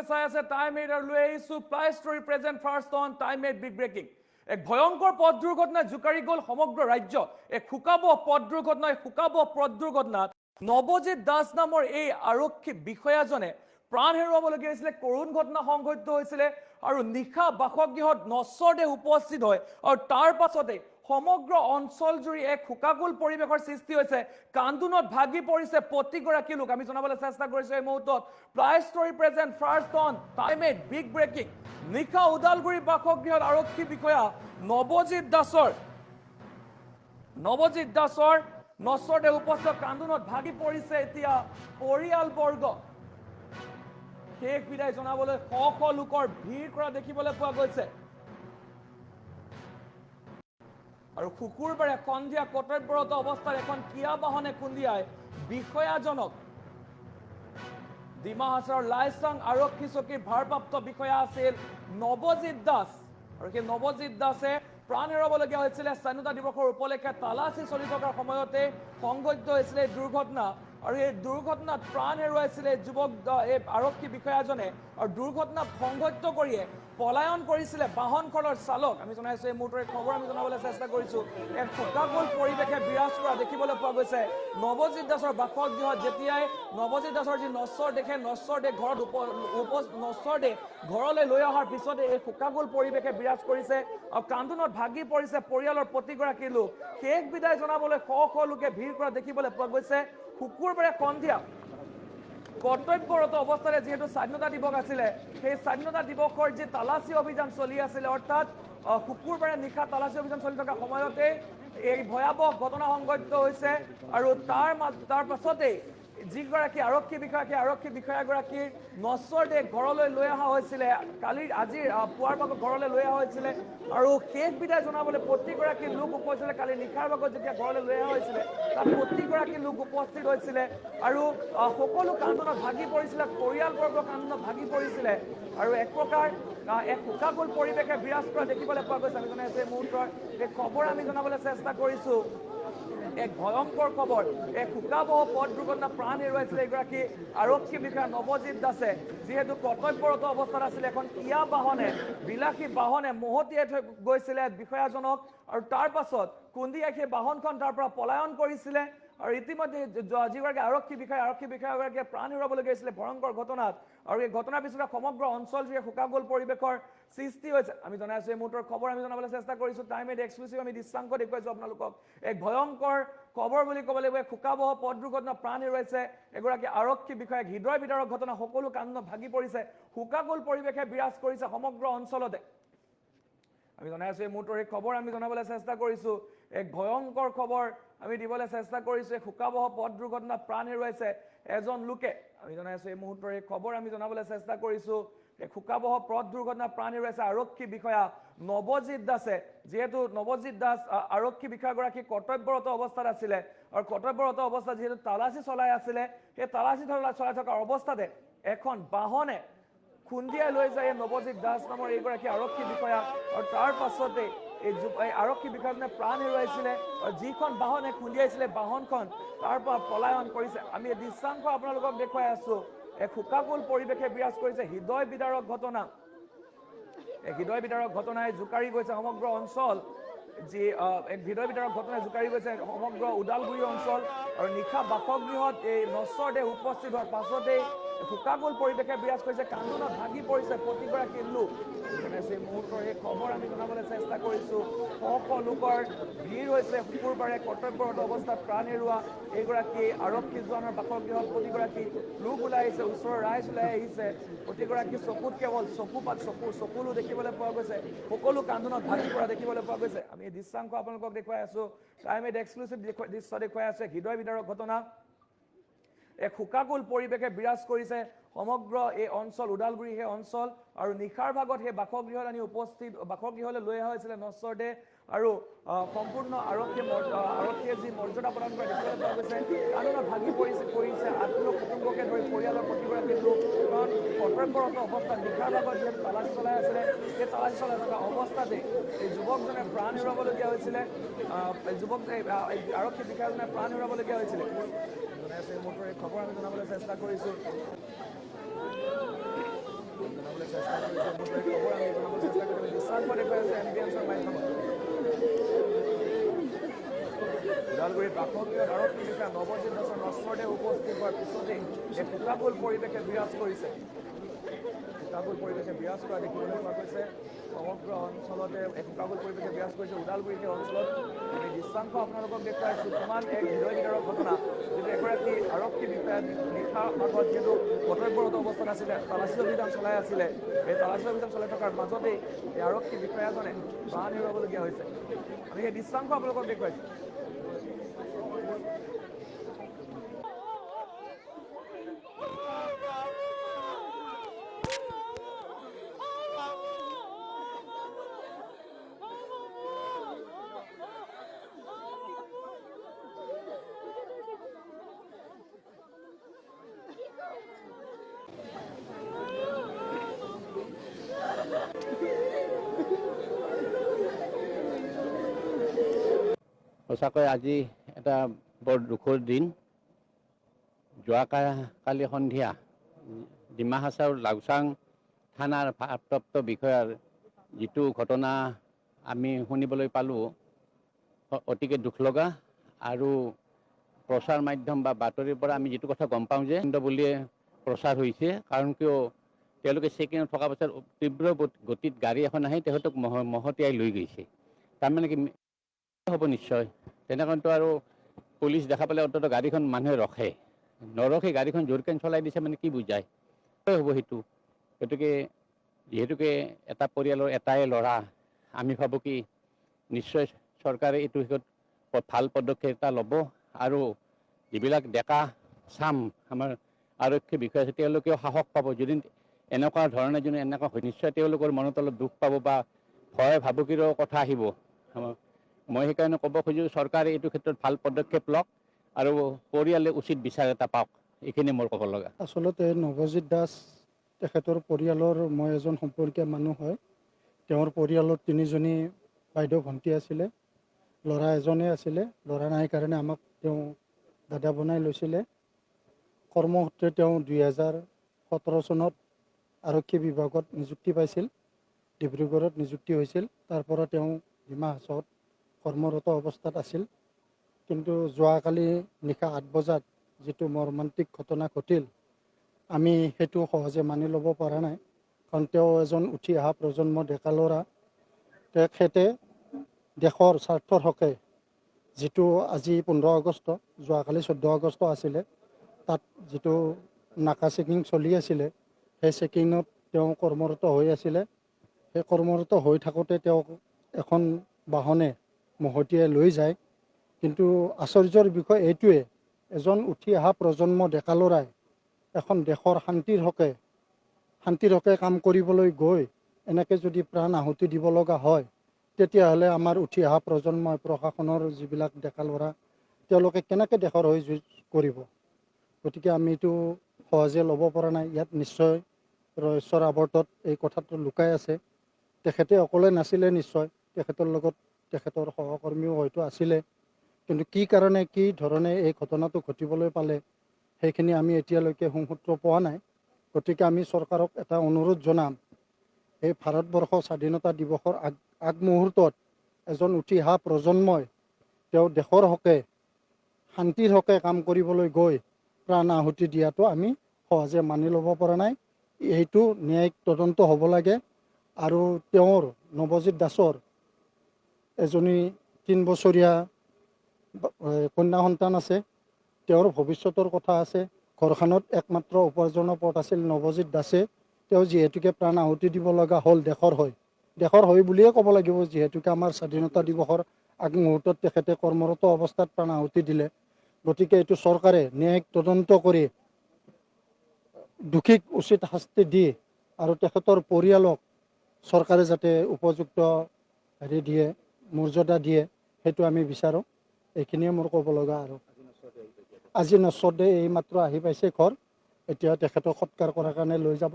চাই আছে time aid আৰু লৈ আহিছো প্লাই ষ্টৰী প্ৰেজেন্ট ফাৰ্ষ্ট অন টাইম এইড বিগ ব্ৰেকিং এক ভয়ংকৰ পথ দুৰ্ঘটনা জোকাৰি গ'ল সমগ্ৰ ৰাজ্য এক শুকাব পথ দুৰ্ঘটনাত নৱজিৎ দাস নামৰ এই আৰক্ষী বিষয়াজনে প্ৰাণ হেৰুৱাবলগীয়া হৈছিলে কৰুণ ঘটনা সংঘটিত হৈছিলে আৰু নিশা বাসগৃহত নশ্বৰদেহ উপস্থিত হয় আৰু তাৰ পাছতে সমগ্ৰ অঞ্চল জুৰি এক শুকাকুল পৰিৱেশৰ সৃষ্টি হৈছে কান্দোনত ভাগি পৰিছে প্ৰতিগৰাকী লোক আমি জনাবলৈ চেষ্টা কৰিছো এই মুহূৰ্তত প্লাই ষ্টৰী প্ৰেজেন্ট ফাৰ্ষ্ট অন টাইম এইড বিগ ব্ৰেকিং নিশা ওদালগুৰি বাসগৃহত আৰক্ষী বিষয়া নৱজিৎ দাসৰ নশ্বৰদেহ উপস্থিত কান্দোনত ভাগি পৰিছে এতিয়া পৰিয়ালবৰ্গ শেষ বিদায় জনাবলৈ শ শ লোকৰ ভিৰ কৰা দেখিবলৈ পোৱা গৈছে আৰু শুকুৰবাৰে সন্ধিয়া কৰ্তব্যৰত অৱস্থাত এখন কিয়া বাহনে খুন্দিয়াই বিষয়াজনক ডিমা হাছাৰৰ লাইচাং আৰক্ষী চকীৰ ভাৰপ্ৰাপ্ত বিষয়া আছিল নৱজিৎ দাস আৰু সেই নৱজিৎ দাসে প্ৰাণ হেৰুৱাবলগীয়া হৈছিলে স্বাধীনতা দিৱসৰ উপলক্ষে তালাচী চলি থকাৰ সময়তে সংঘটিত হৈছিলে দুৰ্ঘটনা আৰু এই দুৰ্ঘটনাত প্ৰাণ হেৰুৱাইছিলে যুৱক এই আৰক্ষী বিষয়াজনে আৰু দুৰ্ঘটনাত সংঘটিত কৰিয়ে পলায়ন কৰিছিলে বাহনখনৰ চালক আমি জনাইছো এই মুহূৰ্তত খবৰ আমি জনাবলৈ চেষ্টা কৰিছো এক শোকাকুল পৰিৱেশে বিৰাজ কৰা দেখিবলৈ পোৱা গৈছে নৱজিৎ দাসৰ বাসগৃহত যেতিয়াই নৱজিৎ দাসৰ যি নশ্বৰ দেহ ঘৰলৈ লৈ অহাৰ পিছতে এই শোকাকুল পৰিৱেশে বিৰাজ কৰিছে আৰু কান্দোনত ভাগি পৰিছে পৰিয়ালৰ প্ৰতিগৰাকী লোক শেষ বিদায় জনাবলৈ শ শ লোকে ভিৰ কৰা দেখিবলৈ পোৱা গৈছে শুকুৰবাৰে সন্ধিয়া কৰ্তব্যৰত অৱস্থাৰে যিহেতু স্বাধীনতা দিৱস আছিলে সেই স্বাধীনতা দিৱসৰ যি তালাচী অভিযান চলি আছিলে অৰ্থাৎ শুকুৰবাৰে নিশা তালাচী অভিযান চলি থকা সময়তে এই ভয়াৱহ ঘটনা সংঘটিত হৈছে আৰু তাৰ পাছতেই যিগৰাকী আৰক্ষী বিষয়াগৰাকীৰ নশ্বৰ দেহ ঘৰলৈ লৈ অহা হৈছিলে আজিৰ পুৱাৰ ভাগত ঘৰলৈ লৈ অহা হৈছিলে আৰু শেষ বিদায় জনাবলৈ প্ৰতিগৰাকী লোক উপস্থিত কালি নিশাৰ ভাগত যেতিয়া ঘৰলৈ লৈ অহা হৈছিলে তাত প্ৰতিগৰাকী লোক উপস্থিত হৈছিলে আৰু সকলো কান্দোনত ভাগি পৰিছিলে পৰিয়ালবৰ্গ কান্দোনত ভাগি পৰিছিলে আৰু এক প্ৰকাৰ এক শোকাকুল পৰিৱেশে বিৰাজ কৰা দেখিবলৈ পোৱা গৈছে আমি জনাইছো এই মুহূৰ্তৰ এই খবৰ আমি জনাবলৈ চেষ্টা কৰিছো এক ভয়ংকৰ খবৰ এক শোকাবহ পথ দুৰ্ঘটনা প্ৰাণ হেৰুৱাইছিলে এগৰাকী আৰক্ষী বিষয়া নৱজিৎ দাসে যিহেতু কৰ্তব্যৰত অৱস্থাত আছিলে এখন কিয়া বাহনে বিলাসী বাহনে মহতিয়াই থৈ গৈছিলে বিষয়াজনক আৰু তাৰ পাছত খুন্দিয়াই সেই বাহনখন তাৰ পৰা পলায়ন কৰিছিলে আৰু ইতিমধ্যে যিগৰাকী আৰক্ষী বিষয়াগৰাকীয়ে প্ৰাণ হেৰুৱাবলগীয়া হৈছিলে ভয়ংকৰ ঘটনাত আৰু এই ঘটনাৰ পিছতে সমগ্ৰ অঞ্চল জুৰি শোকাকুল পৰিৱেশৰ সৃষ্টি হৈছে আমি জনাইছো এই মুহূৰ্তৰ খবৰ আমি জনাবলৈ চেষ্টা কৰিছো টাইম এইড এক্সক্লুচিভ আমি দৃশ্যাংক দেখুৱাইছো আপোনালোকক এক ভয়ংকৰ খবৰ বুলি ক'ব লাগিব এক শোকাবহ পথ দুৰ্ঘটনা প্ৰাণ হেৰুৱাইছে এগৰাকী আৰক্ষী বিষয়াক হৃদয় বিদাৰক ঘটনা সকলো কান্দোনত ভাগি পৰিছে শোকাকুল পৰিৱেশে বিৰাজ কৰিছে সমগ্ৰ অঞ্চলতে আমি জনাইছো এই মুহূৰ্তৰ এই খবৰ আমি জনাবলৈ চেষ্টা কৰিছো এক ভয়ংকৰ খবৰ আমি দিবলৈ চেষ্টা কৰিছো এক শোকাবহ পথ দুৰ্ঘটনাত প্ৰাণ হেৰুৱাইছে এজন লোকে আমি জনাইছো এই মুহূৰ্তৰ এই খবৰ আমি জনাবলৈ চেষ্টা কৰিছো এক শোকাবহ পথ দুৰ্ঘটনাত প্ৰাণ হেৰুৱাইছে আৰক্ষী বিষয়া নৱজিৎ দাসে যিহেতু নৱজিৎ দাস আৰক্ষী বিষয়াগৰাকী কৰ্তব্যৰত অৱস্থাত আছিলে আৰু কৰ্তব্যৰত অৱস্থাত যিহেতু তালাচী চলাই আছিলে সেই তালাচী চলাই থকা অৱস্থাতে এখন বাহনে খুন্দিয়াই লৈ যায় নৱজিৎ দাস নামৰ এইগৰাকী আৰক্ষী বিষয়া আৰু তাৰ পাছতে এই আৰক্ষী বিষয়াজনে প্ৰাণ হেৰুৱাইছিলে আৰু যিখন বাহনে খুন্দিয়াইছিলে বাহনখন তাৰ পৰা পলায়ন কৰিছে আমি এই দৃশ্যাংশ আপোনালোকক দেখুৱাই আছো এক শোকাকুল পৰিৱেশে বিৰাজ কৰিছে হৃদয় বিদাৰক ঘটনা এক হৃদয় বিদাৰক ঘটনাই জোকাৰি গৈছে সমগ্ৰ অঞ্চল যি এক হৃদয় বিদাৰক ঘটনাই জোকাৰি গৈছে সমগ্ৰ ওদালগুৰি অঞ্চল আৰু নিশা বাসগৃহত এই নশ্বৰ দেহ উপস্থিত হোৱাৰ পাছতেই শোকাকুল পৰিৱেশে বিৰাজ কৰিছে কান্দোনত ভাগি পৰিছে প্ৰতিগৰাকী লোক এই মুহূৰ্তৰ এই খবৰ আমি জনাবলৈ চেষ্টা কৰিছো শ শ লোকৰ ভিৰ হৈছে শুকুৰবাৰে কৰ্তব্যৰত অৱস্থাত প্ৰাণ হেৰুওৱা এইগৰাকী আৰক্ষী জোৱানৰ বাসগৃহত প্ৰতিগৰাকী লোক ওলাই আহিছে ওচৰৰ ৰাইজ ওলাই আহিছে প্ৰতিগৰাকী চকুত কেৱল চকুলো দেখিবলৈ পোৱা গৈছে সকলো কান্দোনত ভাগি পৰা দেখিবলৈ পোৱা গৈছে আমি এই দৃশ্যাংশ আপোনালোকক দেখুৱাই আছো টাইম এইড এক্সক্লুচিভ দৃশ্য দেখুৱাই আছে হৃদয় বিদাৰক ঘটনা এক শোকাকুল পৰিৱেশে বিৰাজ কৰিছে সমগ্ৰ এই অঞ্চল ওদালগুৰি সেই অঞ্চল আৰু নিশাৰ ভাগত সেই বাসগৃহত আনি বাসগৃহলৈ লৈ অহা হৈছিলে নশ্বৰ দেহ আৰু সম্পূৰ্ণ আৰক্ষীয়ে যি মৰ্যাদা প্ৰদান কৰা দেখিবলৈ পোৱা গৈছে কান্দোনত ভাগি পৰিছে আত্মীয় কুটুম্বকে ধৰি পৰিয়ালৰ প্ৰতিগৰাকী লোক কাৰণ কৰ্তব্যৰত অৱস্থাত নিশাৰ ভাগত যিহেতু তালাচী চলাই আছিলে সেই তালাচী চলাই থকা অৱস্থাতে এই যুৱকজনে প্ৰাণ হেৰুৱাবলগীয়া হৈছিলে আৰক্ষী বিষয়াজনে প্ৰাণ হেৰুৱাবলগীয়া হৈছিলে এই মুহূৰ্তৰ এই খবৰ আমি জনাবলৈ চেষ্টা কৰিছো আগবঢ়াই খবৰ আমি জনাব চেষ্টা কৰিম দৃশ্যাংশ দেখুৱাই আছে এমবিএছৰ মাধ্যমত ওদালগুৰি প্ৰাথমিক আৰক্ষী বিষয়া নৱজিৎ দাসৰ নশ্বৰদেহ উপস্থিত হোৱাৰ পিছতেই এই শোকাকুল পৰিৱেশে বিৰাজ কৰিছে শোকাকুল পৰিৱেশে বিৰাজ কৰা দেখিবলৈ পোৱা গৈছে সমগ্ৰ অঞ্চলতে এক শোকাকুল পৰিৱেশে বিৰাজ কৰিছে ওদালগুৰি সেই অঞ্চলত আমি দৃশ্যাংশ আপোনালোকক দেখুৱাইছোঁ কিমান এক হৃদয়বিদাৰক ঘটনা যিটো এগৰাকী আৰক্ষী বিষয়া নিশাৰ আগত যিহেতু কৰ্তব্যৰত অৱস্থাত আছিলে তালাচী অভিযান চলাই আছিলে এই তালাচী অভিযান চলাই থকাৰ মাজতেই এই আৰক্ষী বিষয়াজনে প্ৰাণ হেৰুৱাবলগীয়া হৈছে আমি সেই দৃশ্যাংশ আপোনালোকক দেখুৱাইছোঁ সঁচাকৈ আজি এটা বৰ দুখৰ দিন যোৱাকালি সন্ধিয়া ডিমা হাছাওৰ লাউচাং থানাৰ ভাৰপ্ৰাপ্ত বিষয়াৰ যিটো ঘটনা আমি শুনিবলৈ পালোঁ অতিকে দুখ লগা আৰু প্ৰচাৰ মাধ্যম বা বাতৰিৰ পৰা আমি যিটো কথা গম পাওঁ যে বুলিয়ে প্ৰচাৰ হৈছে কাৰণ কিয় তেওঁলোকে চেকিঙত থকা পাছত তীব্ৰ গতিত গাড়ী এখন আহি তেখেতক মহতিয়াই লৈ গৈছে তাৰমানে কি হ'ব নিশ্চয় তেনেকৈতো আৰু পুলিচ দেখা পালে অন্ততঃ গাড়ীখন মানুহে ৰখে নৰখি গাড়ীখন জোৰকৈ চলাই দিছে মানে কি বুজায় হ'ব সেইটো গতিকে যিহেতুকে এটা পৰিয়ালৰ এটাই ল'ৰা আমি ভাবোঁ কি নিশ্চয় চৰকাৰে এইটো দিশত ভাল পদক্ষেপ এটা ল'ব আৰু যিবিলাক ডেকা চাম আমাৰ আৰক্ষী বিষয়া আছে তেওঁলোকেও সাহস পাব যদি এনেকুৱা ধৰণে যদি এনেকুৱা হয় নিশ্চয় তেওঁলোকৰ মনত অলপ দুখ পাব বা ভয় ভাবুকিৰো কথা আহিব মই সেইকাৰণে ক'ব খোজোঁ চৰকাৰে এইটো ক্ষেত্ৰত ভাল পদক্ষেপ লওক আৰু পৰিয়ালে উচিত বিচাৰ এটা পাওক এইখিনি মোৰ ক'ব লগা আচলতে নৱজিৎ দাস তেখেতৰ পৰিয়ালৰ মই এজন সম্পৰ্কীয় মানুহ হয় তেওঁৰ পৰিয়ালত তিনিজনী বাইদেউ ভণ্টি আছিলে ল'ৰা এজনেই আছিলে ল'ৰা নাই কাৰণে আমাক তেওঁ দাদা বনাই লৈছিলে কৰ্মসূত্ৰে তেওঁ 2017 চনত আৰক্ষী বিভাগত নিযুক্তি পাইছিল ডিব্ৰুগড়ত নিযুক্তি হৈছিল তাৰ পৰা তেওঁ ডিমা হাছাওত কৰ্মৰত অৱস্থাত আছিল কিন্তু যোৱাকালি নিশা 8 বজাত যিটো মৰ্মান্তিক ঘটনা ঘটিল আমি সেইটো সহজে মানি ল'ব পৰা নাই কাৰণ তেওঁ এজন উঠি অহা প্ৰজন্ম ডেকা ল'ৰা তেখেতে দেশৰ স্বাৰ্থৰ হকে যিটো আজি 15 আগষ্ট যোৱাকালি 14 আগষ্ট আছিলে তাত যিটো নাকা চেকিং চলি আছিলে সেই চেকিঙত তেওঁ কৰ্মৰত হৈ আছিলে সেই কৰ্মৰত হৈ থাকোঁতে তেওঁক এখন বাহনে মহতিয়াই লৈ যায় কিন্তু আশ্চৰ্যৰ বিষয় এইটোৱে এজন উঠি অহা প্ৰজন্ম ডেকা ল'ৰাই এখন দেশৰ শান্তিৰ হকে কাম কৰিবলৈ গৈ এনেকৈ যদি প্ৰাণ আহুতি দিব লগা হয় তেতিয়াহ'লে আমাৰ উঠি অহা প্ৰজন্মই প্ৰশাসনৰ যিবিলাক ডেকা ল'ৰা তেওঁলোকে কেনেকৈ দেশৰ হৈ যুঁজ কৰিব গতিকে আমি এইটো সহজে ল'ব পৰা নাই ইয়াত নিশ্চয় ৰহস্যৰ আৱৰ্তত এই কথাটো লুকাই আছে তেখেতে অকলে নাছিলে নিশ্চয় তেখেতৰ লগত তেখেতৰ সহকৰ্মীও হয়তো আছিলে কিন্তু কি কাৰণে কি ধৰণে এই ঘটনাটো ঘটিবলৈ পালে সেইখিনি আমি এতিয়ালৈকে সুসূত্ৰ পোৱা নাই গতিকে আমি চৰকাৰক এটা অনুৰোধ জনাম এই ভাৰতবৰ্ষ স্বাধীনতা দিৱসৰ আগমুহূৰ্তত এজন উঠি অহা প্ৰজন্মই তেওঁ দেশৰ হকে শান্তিৰ হকে কাম কৰিবলৈ গৈ প্ৰাণ আহুতি দিয়াটো আমি সহজে মানি ল'ব পৰা নাই এইটো ন্যায়িক তদন্ত হ'ব লাগে আৰু তেওঁৰ নৱজিৎ দাসৰ এজনী 3 বছৰীয়া কন্যা সন্তান আছে তেওঁৰ ভৱিষ্যতৰ কথা আছে ঘৰখনত একমাত্ৰ উপাৰ্জনৰ পথ আছিল নৱজিৎ দাসে তেওঁ যিহেতুকে প্ৰাণ আহুতি দিব লগা হ'ল দেশৰ হৈ বুলিয়ে ক'ব লাগিব যিহেতুকে আমাৰ স্বাধীনতা দিৱসৰ আগমুহূৰ্তত তেখেতে কৰ্মৰত অৱস্থাত প্ৰাণ আহুতি দিলে গতিকে এইটো চৰকাৰে ন্যায়িক তদন্ত কৰি দোষীক উচিত শাস্তি দি আৰু তেখেতৰ পৰিয়ালক চৰকাৰে যাতে উপযুক্ত হেৰি দিয়ে মৰ্যাদা দিয়ে সেইটো আমি বিচাৰোঁ এইখিনিয়ে মোৰ ক'ব লগা আৰু আজি নশ্বৰদেহ এইমাত্ৰ আহি পাইছে ঘৰ এতিয়া তেখেতক সৎকাৰ কৰাৰ কাৰণে লৈ যাব